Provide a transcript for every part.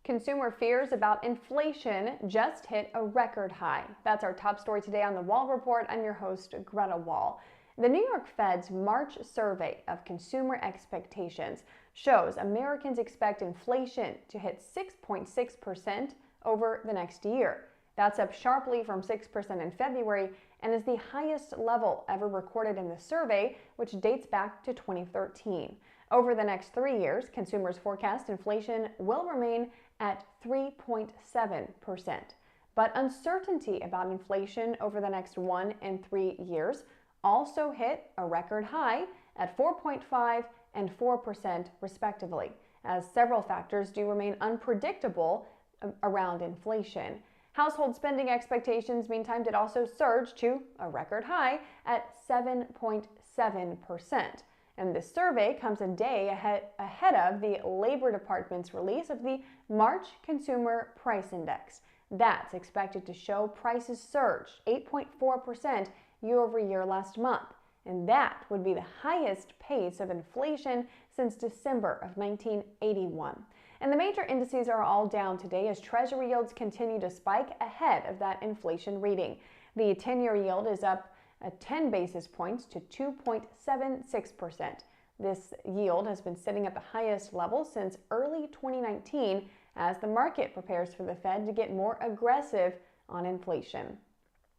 Consumer fears about inflation just hit a record high. That's our top story today on the Wall Report. I'm your host, Greta Wall. The New York Fed's March survey of consumer expectations shows Americans expect inflation to hit 6.6% over the next year. That's up sharply from 6% in February and is the highest level ever recorded in the survey, which dates back to 2013. Over the next 3 years, consumers forecast inflation will remain at 3.7%. But uncertainty about inflation over the next 1 and 3 years also hit a record high at 4.5% and 4% respectively, as several factors do remain unpredictable around inflation. Household spending expectations, meantime, did also surge to a record high at 7.7%. And this survey comes a day ahead of the Labor Department's release of the March Consumer Price Index. That's expected to show prices surged 8.4% year over year last month. And that would be the highest pace of inflation since December of 1981. And the major indices are all down today as Treasury yields continue to spike ahead of that inflation reading. The 10-year yield is up 10 basis points to 2.76%. This yield has been sitting at the highest level since early 2019 as the market prepares for the Fed to get more aggressive on inflation.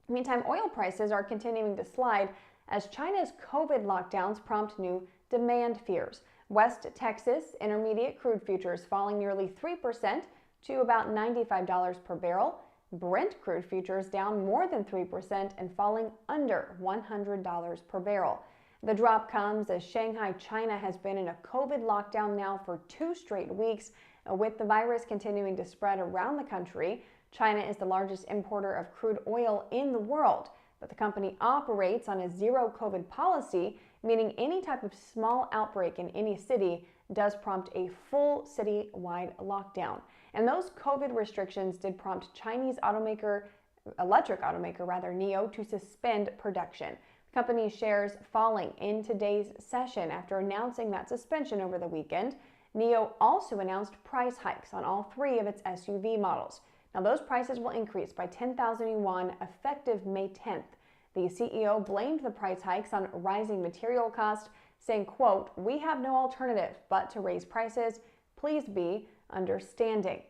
Meantime, oil prices are continuing to slide as China's COVID lockdowns prompt new demand fears. West Texas Intermediate crude futures falling nearly 3% to about $95 per barrel. Brent crude futures down more than 3% and falling under $100 per barrel. The drop comes as Shanghai, China has been in a COVID lockdown now for 2 straight weeks. With the virus continuing to spread around the country, China is the largest importer of crude oil in the world, but the company operates on a zero COVID policy, meaning any type of small outbreak in any city does prompt a full city-wide lockdown. And those COVID restrictions did prompt Chinese electric automaker NIO to suspend production. The company's shares falling in today's session after announcing that suspension over the weekend. NIO also announced price hikes on all 3 of its SUV models. Now those prices will increase by 10,000 yuan effective May 10th. The CEO blamed the price hikes on rising material costs, saying, quote, "We have no alternative but to raise prices. Please be understanding."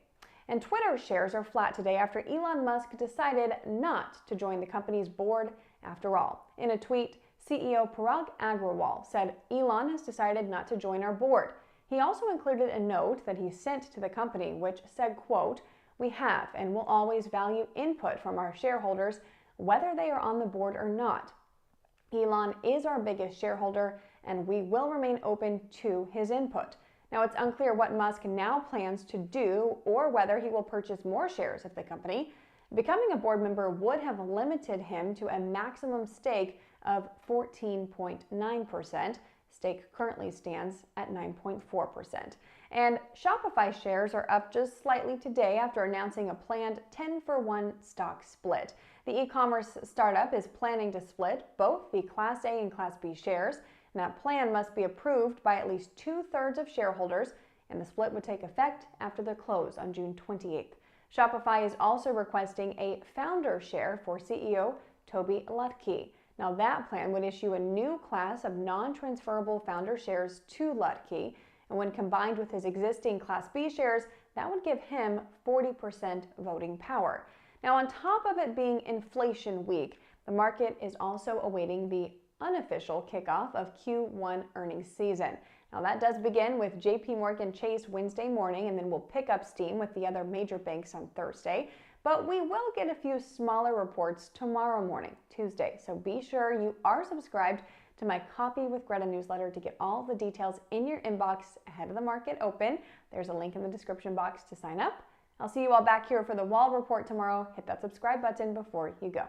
And Twitter shares are flat today after Elon Musk decided not to join the company's board after all. In a tweet, CEO Parag Agrawal said, "Elon has decided not to join our board." He also included a note that he sent to the company which said, quote, "We have and will always value input from our shareholders, whether they are on the board or not. Elon is our biggest shareholder and we will remain open to his input." Now, it's unclear what Musk now plans to do or whether he will purchase more shares of the company. Becoming a board member would have limited him to a maximum stake of 14.9%. Stake currently stands at 9.4%. And Shopify shares are up just slightly today after announcing a planned 10-for-1 stock split. The e-commerce startup is planning to split both the Class A and Class B shares, and that plan must be approved by at least 2/3 of shareholders, and the split would take effect after the close on June 28th. Shopify is also requesting a founder share for CEO Toby Lutke. Now that plan would issue a new class of non-transferable founder shares to Lutke, and when combined with his existing Class B shares, that would give him 40% voting power. Now, on top of it being inflation week, the market is also awaiting the unofficial kickoff of Q1 earnings season. Now, that does begin with JP Morgan Chase Wednesday morning, and then we'll pick up steam with the other major banks on Thursday. But we will get a few smaller reports tomorrow morning, Tuesday. So be sure you are subscribed to my Copy with Greta newsletter to get all the details in your inbox ahead of the market open. There's a link in the description box to sign up. I'll see you all back here for the Wall Report tomorrow. Hit that subscribe button before you go.